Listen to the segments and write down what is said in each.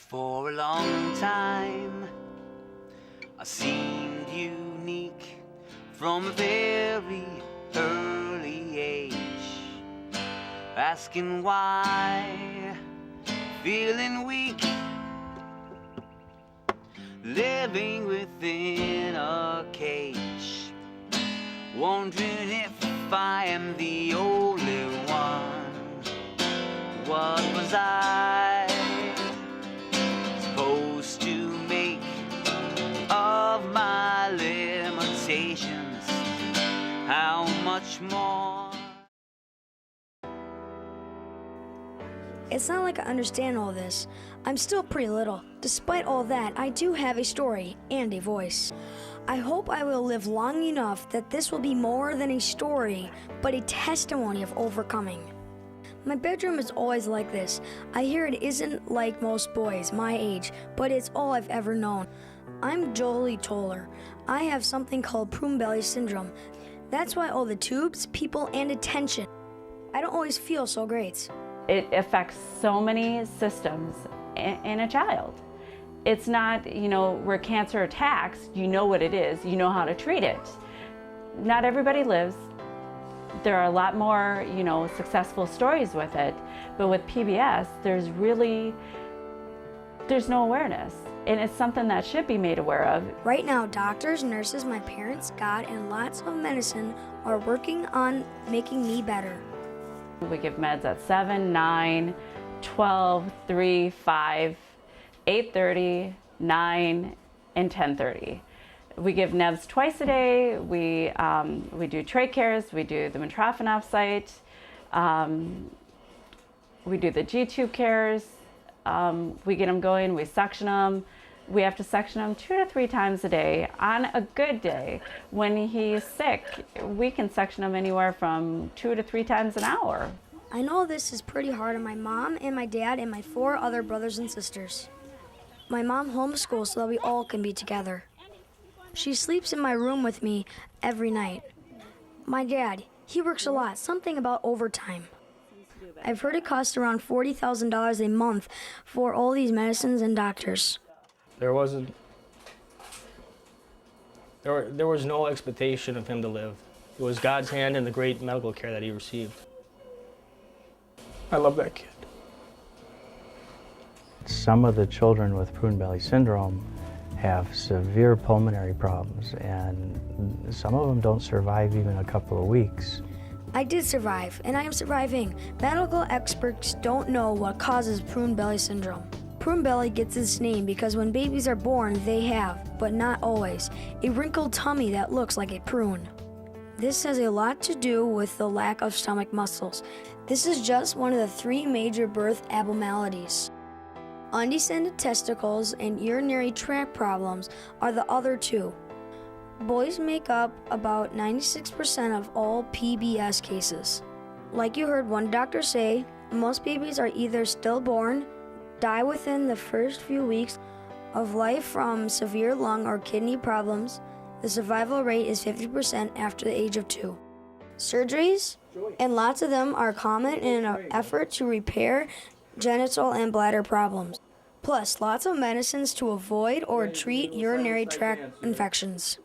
For a long time, I seemed unique from a very early age, asking why, feeling weak, living within a cage, wondering if I am the only one. What was I supposed to make of my limitations? How much more? It's not like I understand all this. I'm still pretty little. Despite all that, I do have a story and a voice. I hope I will live long enough that this will be more than a story, but a testimony of overcoming. My bedroom is always like this. I hear it isn't like most boys my age, but it's all I've ever known. I'm Jolie Toller. I have something called prune belly syndrome. That's why all the tubes, people, and attention. I don't always feel so great. It affects so many systems in a child. It's not, where cancer attacks, you know what it is, you know how to treat it. Not everybody lives. There are a lot more, successful stories with it, but with PBS, there's no awareness, and it's something that should be made aware of. Right now, doctors, nurses, my parents, God, and lots of medicine are working on making me better. We give meds at 7, 9, 12, 3, 5, 8:30, 9, and 10:30. We give NEVs twice a day. We do trach cares. We do the Mitrofanoff site. We do the G-tube cares. We get them going. We suction them. We have to suction him 2 to 3 times a day. On a good day, when he's sick, we can suction him anywhere from 2 to 3 times an hour. I know this is pretty hard on my mom and my dad and my 4 other brothers and sisters. My mom homeschools so that we all can be together. She sleeps in my room with me every night. My dad, he works a lot, something about overtime. I've heard it costs around $40,000 a month for all these medicines and doctors. There was no expectation of him to live. It was God's hand and the great medical care that he received. I love that kid. Some of the children with prune belly syndrome have severe pulmonary problems, and some of them don't survive even a couple of weeks. I did survive, and I am surviving. Medical experts don't know what causes prune belly syndrome. Prune belly gets its name because when babies are born, they have, but not always, a wrinkled tummy that looks like a prune. This has a lot to do with the lack of stomach muscles. This is just one of the 3 major birth abnormalities. Undescended testicles and urinary tract problems are the other 2. Boys make up about 96% of all PBS cases. Like you heard one doctor say, most babies are either stillborn, die within the first few weeks of life from severe lung or kidney problems. The survival rate is 50% after the age of 2. Surgeries, and lots of them are common in an effort to repair genital and bladder problems. Plus, lots of medicines to avoid or treat urinary tract infections.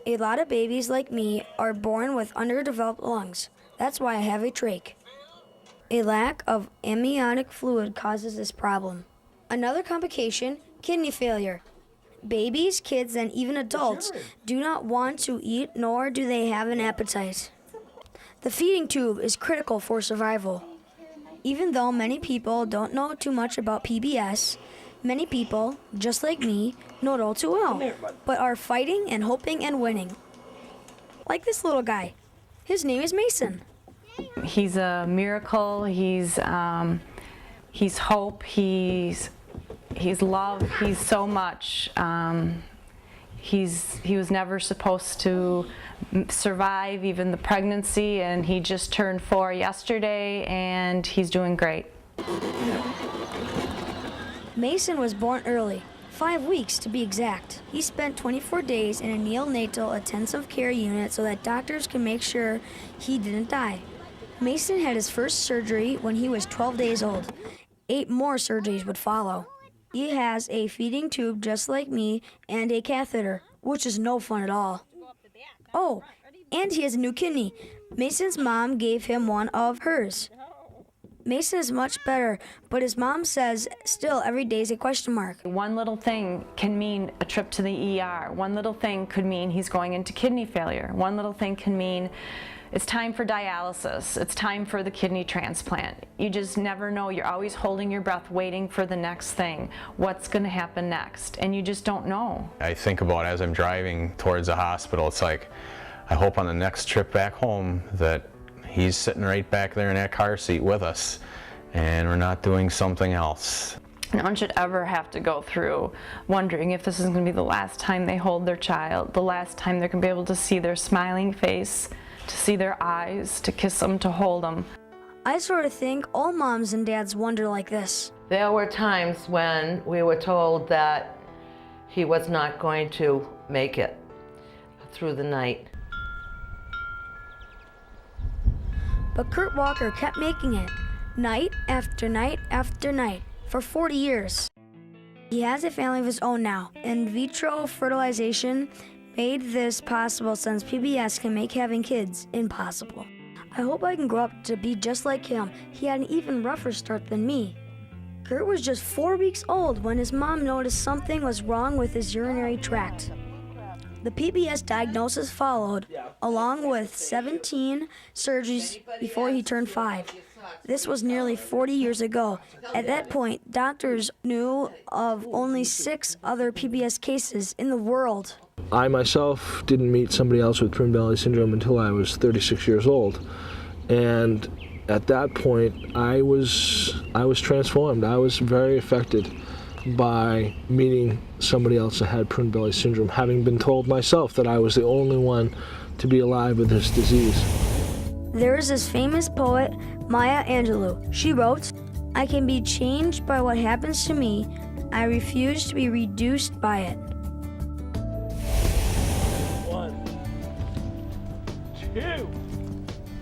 A lot of babies like me are born with underdeveloped lungs. That's why I have a trach. A lack of amniotic fluid causes this problem. Another complication, kidney failure. Babies, kids, and even adults do not want to eat, nor do they have an appetite. The feeding tube is critical for survival. Even though many people don't know too much about PBS, many people, just like me, know it all too well, but are fighting and hoping and winning. Like this little guy. His name is Mason. He's a miracle. He's hope. He's love. He's so much. He was never supposed to survive even the pregnancy, and he just turned 4 yesterday, and he's doing great. Mason was born early, 5 weeks to be exact. He spent 24 days in a neonatal intensive care unit so that doctors can make sure he didn't die. Mason had his first surgery when he was 12 days old. 8 more surgeries would follow. He has a feeding tube just like me and a catheter, which is no fun at all. Oh, and he has a new kidney. Mason's mom gave him one of hers. Mason is much better, but his mom says still every day is a question mark. One little thing can mean a trip to the ER. One little thing could mean he's going into kidney failure. One little thing can mean it's time for dialysis. It's time for the kidney transplant. You just never know. You're always holding your breath, waiting for the next thing. What's going to happen next? And you just don't know. I think about as I'm driving towards the hospital, it's like, I hope on the next trip back home that he's sitting right back there in that car seat with us and we're not doing something else. No one should ever have to go through wondering if this is going to be the last time they hold their child, the last time they're going to be able to see their smiling face, to see their eyes, to kiss them, to hold them. I sort of think all moms and dads wonder like this. There were times when we were told that he was not going to make it through the night. But Kurt Walker kept making it, night after night after night, for 40 years. He has a family of his own now. In vitro fertilization made this possible since PBS can make having kids impossible. I hope I can grow up to be just like him. He had an even rougher start than me. Kurt was just 4 weeks old when his mom noticed something was wrong with his urinary tract. The PBS diagnosis followed, along with 17 surgeries before he turned 5. This was nearly 40 years ago. At that point, doctors knew of only 6 other PBS cases in the world. I myself didn't meet somebody else with prune belly syndrome until I was 36 years old. And at that point, I was transformed. I was very affected by meeting somebody else that had prune belly syndrome, having been told myself that I was the only one to be alive with this disease. There is this famous poet, Maya Angelou. She wrote, "I can be changed by what happens to me. I refuse to be reduced by it." 1, 2.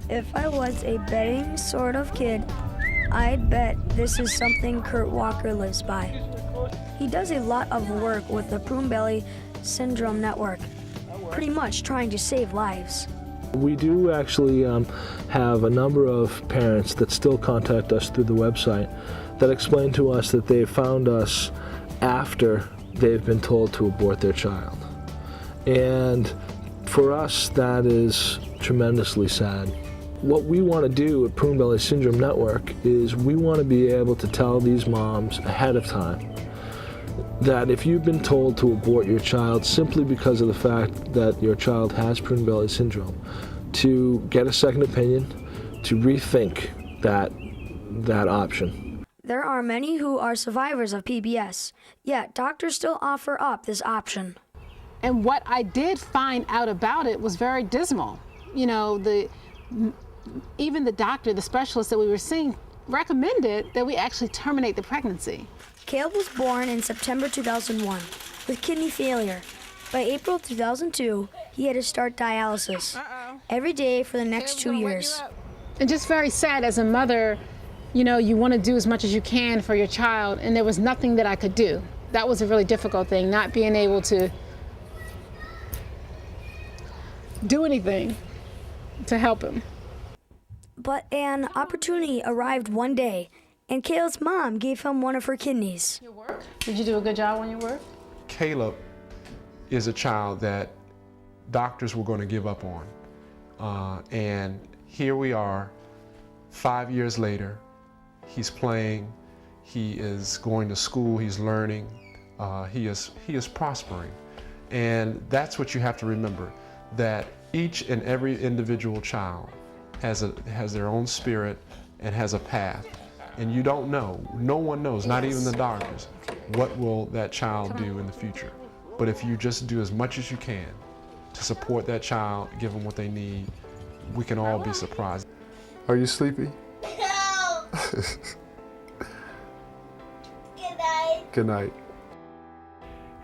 If I was a betting sort of kid, I'd bet this is something Kurt Walker lives by. He does a lot of work with the Prune Belly Syndrome Network, pretty much trying to save lives. We do actually have a number of parents that still contact us through the website that explain to us that they've found us after they've been told to abort their child. And for us, that is tremendously sad. What we want to do at Prune Belly Syndrome Network is we want to be able to tell these moms ahead of time that if you've been told to abort your child simply because of the fact that your child has prune belly syndrome, to get a second opinion, to rethink that option. There are many who are survivors of PBS, yet doctors still offer up this option. And what I did find out about it was very dismal. You know, even the doctor, the specialist that we were seeing, recommended that we actually terminate the pregnancy. Caleb was born in September 2001 with kidney failure. By April 2002, he had to start dialysis every day for the next 2 years. And just very sad as a mother, you know, you want to do as much as you can for your child, and there was nothing that I could do. That was a really difficult thing, not being able to do anything to help him. But an opportunity arrived one day, and Caleb's mom gave him one of her kidneys. Your work? Did you do a good job on your work? Caleb is a child that doctors were going to give up on. And here we are, 5 years later. He's playing, he is going to school, he's learning, he is prospering. And that's what you have to remember, that each and every individual child has their own spirit and has a path. And you don't know, no one knows, not even the doctors, what will that child do in the future. But if you just do as much as you can to support that child, give them what they need, we can all be surprised. Are you sleepy? No. Good night. Good night.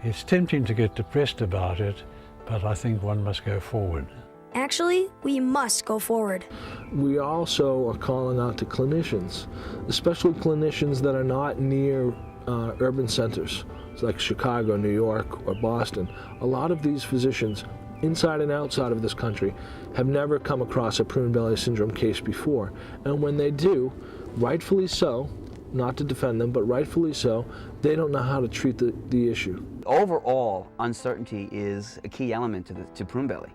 It's tempting to get depressed about it, but I think one must go forward. Actually, we must go forward. We also are calling out to clinicians, especially clinicians that are not near urban centers, like Chicago, New York, or Boston. A lot of these physicians, inside and outside of this country, have never come across a prune belly syndrome case before. And when they do, rightfully so, not to defend them, but rightfully so, they don't know how to treat the issue. Overall, uncertainty is a key element to prune belly.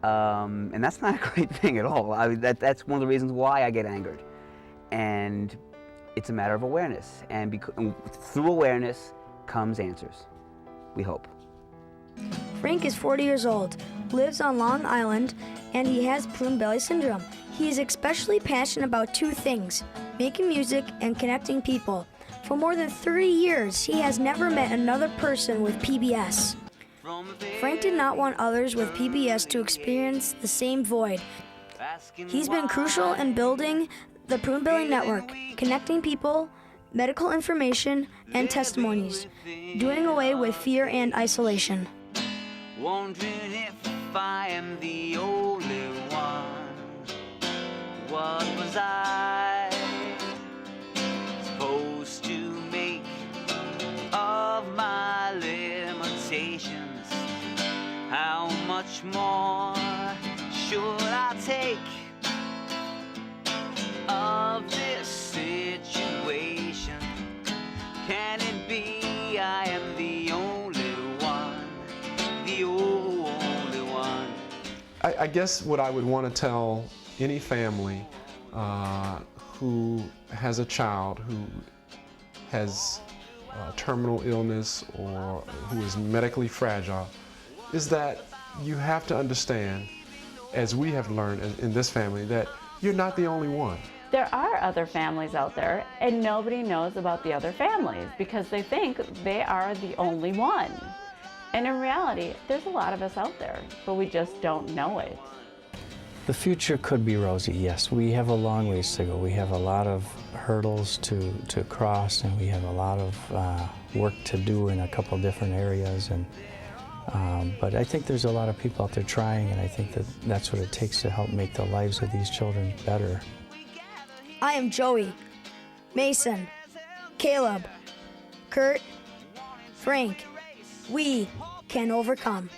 And that's not a great thing at all. I mean, that's one of the reasons why I get angered. And it's a matter of awareness. And through awareness comes answers, we hope. Frank is 40 years old, lives on Long Island, and he has prune belly syndrome. He is especially passionate about two things: making music and connecting people. For more than 30 years, he has never met another person with PBS. Frank did not want others with PBS to experience the same void. He's been crucial in building the Prune Belly Network, connecting people, medical information, and testimonies, doing away with fear and isolation. Wondering if I am the only one. What was I supposed to make of my limitations? How much more should I take of this situation? Can it be I am the only one, the only one? I guess what I would want to tell any family who has a child who has terminal illness or who is medically fragile is that you have to understand, as we have learned in this family, that you're not the only one. There are other families out there, and nobody knows about the other families because they think they are the only one. And in reality, there's a lot of us out there, but we just don't know it. The future could be rosy, yes. We have a long ways to go. We have a lot of hurdles to cross, and we have a lot of work to do in a couple different areas. But I think there's a lot of people out there trying, and I think that's what it takes to help make the lives of these children better. I am Joey, Mason, Caleb, Kurt, Frank. We can overcome.